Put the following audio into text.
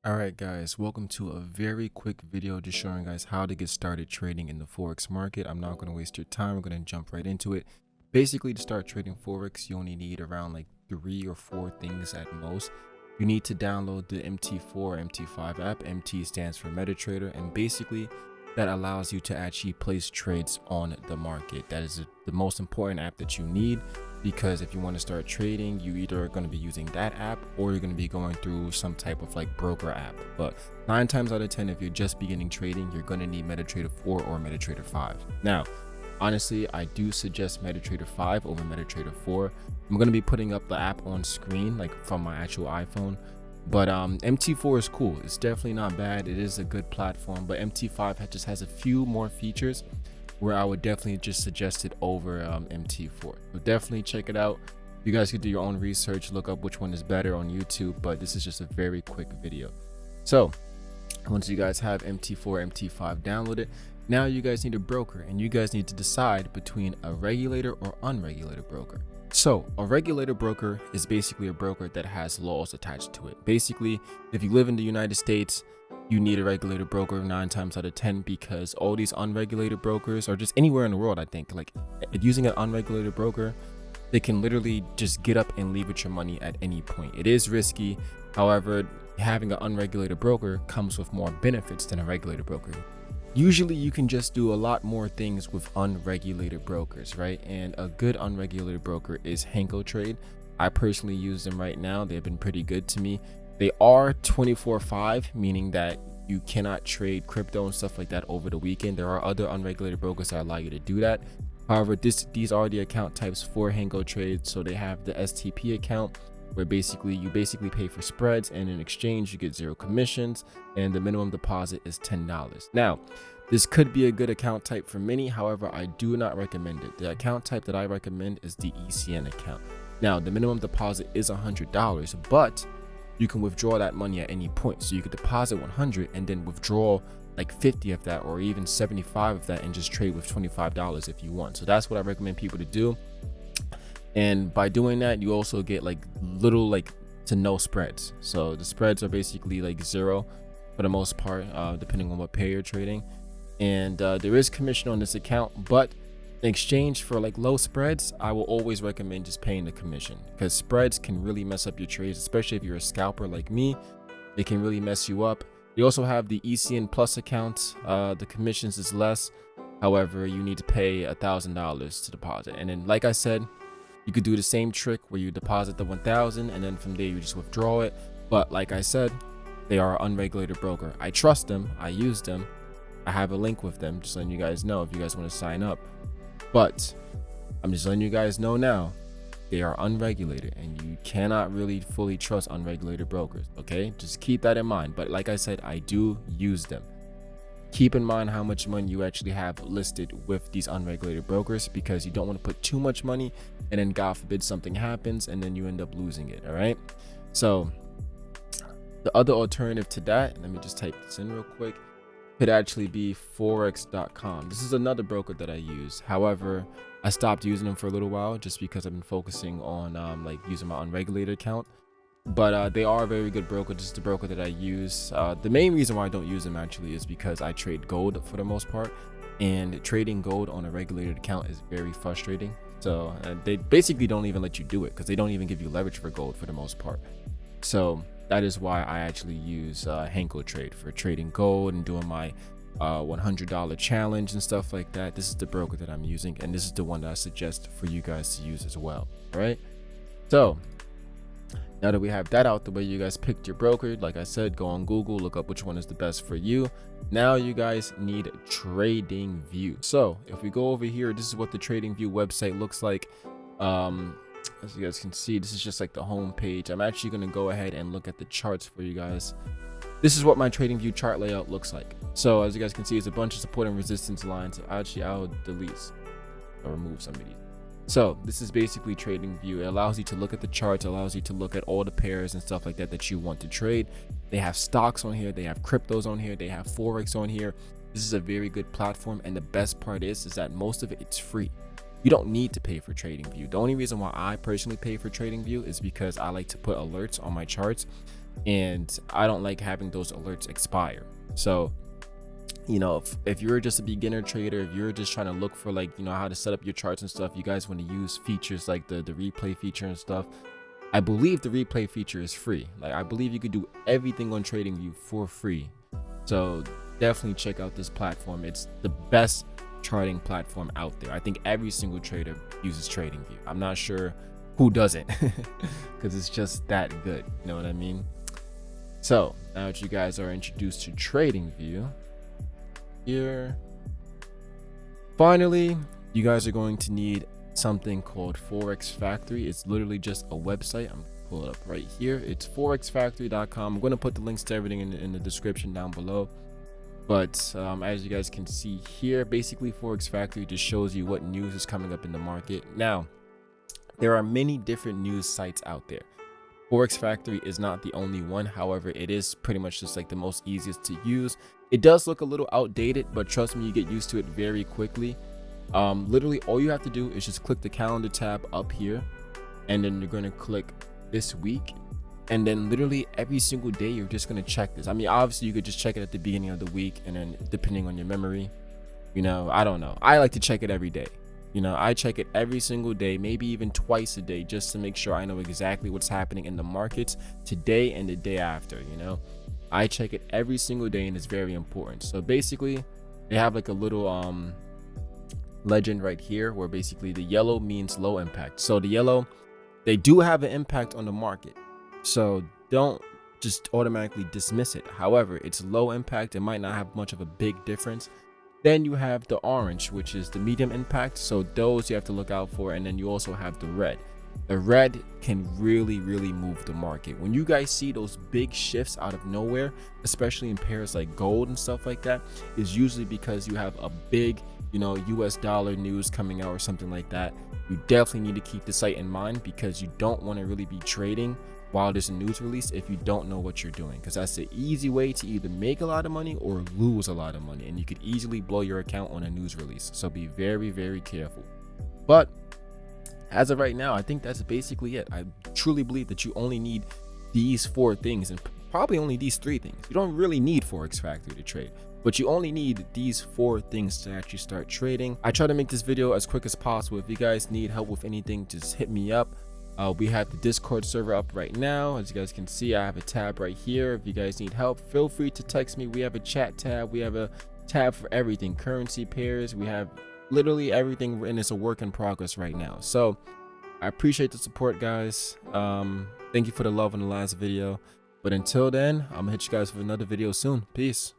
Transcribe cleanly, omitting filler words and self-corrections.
Alright guys, welcome to a very quick video just showing guys how to get started trading in the Forex market. I'm not going to waste your time. We're going to jump right into it. Basically, to start trading Forex, you only need around like 3 or 4 things at most. You need to download the MT4 or MT5 app. MT stands for Metatrader, and basically that allows you to actually place trades on the market. That is the most important app that you need, because if you want to start trading, you either are going to be using that app or you're going to be going through some type of like broker app. But 9 times out of 10, if you're just beginning trading, you're going to need Metatrader 4 or Metatrader 5. Now, honestly, I do suggest Metatrader 5 over Metatrader 4. I'm going to be putting up the app on screen like from my actual iPhone. But MT4 is cool. It's definitely not bad. It is a good platform, but MT5 just has a few more features where I would definitely just suggest it over MT4. So definitely check it out. You guys can do your own research, look up which one is better on YouTube, but this is just a very quick video. So once you guys have MT4, MT5 downloaded, now you guys need a broker, and you guys need to decide between a regulator or unregulated broker. So a regulated broker is basically a broker that has laws attached to it. Basically, if you live in the United States, you need a regulated broker 9 times out of 10, because all these unregulated brokers, or just anywhere in the world, I think, like using an unregulated broker, they can literally just get up and leave with your money at any point. It is risky. However, having an unregulated broker comes with more benefits than a regulated broker. Usually you can just do a lot more things with unregulated brokers, right? And a good unregulated broker is Trade. I personally use them right now. They've been pretty good to me. They are 24/5, meaning that you cannot trade crypto and stuff like that over the weekend. There are other unregulated brokers that allow you to do that. However, these are the account types for Trade. So they have the STP account, where you basically pay for spreads, and in exchange you get 0 commissions, and the minimum deposit is $10. Now, this could be a good account type for many. However, I do not recommend it. The account type that I recommend is the ECN account. Now, the minimum deposit is $100, but you can withdraw that money at any point. So you could deposit 100 and then withdraw like 50 of that, or even 75 of that, and just trade with $25 if you want. So that's what I recommend people to do. And by doing that, you also get like little to no spreads. So the spreads are basically like 0 for the most part, depending on what pair you're trading. And there is commission on this account, but in exchange for like low spreads, I will always recommend just paying the commission, because spreads can really mess up your trades, especially if you're a scalper like me. They can really mess you up. You also have the ECN Plus account. The commissions is less. However, you need to pay $1,000 to deposit. And then, like I said, you could do the same trick where you deposit the 1,000 and then from there you just withdraw it. But like I said, they are an unregulated broker. I trust them. I use them. I have a link with them, just letting you guys know if you guys want to sign up. But I'm just letting you guys know now, they are unregulated, and you cannot really fully trust unregulated brokers. Okay, just keep that in mind. But like I said, I do use them. Keep in mind how much money you actually have listed with these unregulated brokers, because you don't want to put too much money and then God forbid something happens and then you end up losing it. All right, so the other alternative to that, let me just type this in real quick, could actually be forex.com. This is another broker that I use. However, I stopped using them for a little while just because I've been focusing on like using my unregulated account. But they are a very good broker. This is the broker that I use. The main reason why I don't use them actually is because I trade gold for the most part, and trading gold on a regulated account is very frustrating. So they basically don't even let you do it, because they don't even give you leverage for gold for the most part. So that is why I actually use Trade for trading gold and doing my $100 challenge and stuff like that. This is the broker that I'm using, and this is the one that I suggest for you guys to use as well. All right, so now that we have that out the way, you guys picked your broker. Like I said, go on Google, look up which one is the best for you. Now you guys need TradingView. So if we go over here, this is what the TradingView website looks like. As you guys can see, this is just like the home page. I'm actually going to go ahead and look at the charts for you guys. This is what my TradingView chart layout looks like. So as you guys can see, it's a bunch of support and resistance lines. Actually, I'll delete or remove some of these. So this is basically TradingView. It allows you to look at the charts, allows you to look at all the pairs and stuff like that that you want to trade. They have stocks on here, they have cryptos on here, they have Forex on here. This is a very good platform, and the best part is that most of it's free. you don't need to pay for TradingView. The only reason why I personally pay for TradingView is because I like to put alerts on my charts, and I don't like having those alerts expire. So, you know, if you're just a beginner trader, if you're just trying to look for, like, you know, how to set up your charts and stuff, you guys want to use features like the replay feature and stuff. I believe the replay feature is free. Like, I believe you could do everything on TradingView for free. So definitely check out this platform. It's the best charting platform out there. I think every single trader uses TradingView. I'm not sure who doesn't, because it's just that good. You know what I mean? So now that you guys are introduced to TradingView, here, finally, you guys are going to need something called ForexFactory. It's literally just a website. I'm gonna pull it up right here. It's ForexFactory.com. I'm going to put the links to everything in the description down below. But as you guys can see here, basically ForexFactory just shows you what news is coming up in the market. Now, there are many different news sites out there. ForexFactory is not the only one. However, it is pretty much just like the most easiest to use. It does look a little outdated, but trust me, you get used to it very quickly. Literally all you have to do is just click the calendar tab up here, and then you're going to click this week, and then literally every single day you're just going to check this. I mean, obviously you could just check it at the beginning of the week, and then depending on your memory, you know, I don't know, I like to check it every day. You know, I check it every single day, maybe even twice a day, just to make sure I know exactly what's happening in the markets today and the day after. You know, I check it every single day, and it's very important. So basically they have like a little legend right here where basically the yellow means low impact. So the yellow, they do have an impact on the market, so don't just automatically dismiss it. However, it's low impact. It might not have much of a big difference. Then you have the orange, which is the medium impact. So those you have to look out for. And then you also have the red. The red can really move the market. When you guys see those big shifts out of nowhere, especially in pairs like gold and stuff like that, is usually because you have a big, you know, US dollar news coming out or something like that. You definitely need to keep the site in mind, because you don't want to really be trading while there's a news release if you don't know what you're doing, because that's the easy way to either make a lot of money or lose a lot of money, and you could easily blow your account on a news release. So be very careful. But as of right now, I think that's basically it. I truly believe that you only need these 4 things, and probably only these 3 things. You don't really need ForexFactory to trade, but you only need these 4 things to actually start trading. I try to make this video as quick as possible. If you guys need help with anything, just hit me up. We have the Discord server up right now. As you guys can see, I have a tab right here. If you guys need help, feel free to text me. We have a chat tab. We have a tab for everything, currency pairs. We have literally everything, and it's a work in progress right now. So I appreciate the support, guys. Thank you for the love in the last video. But until then, I'm gonna hit you guys with another video soon. Peace.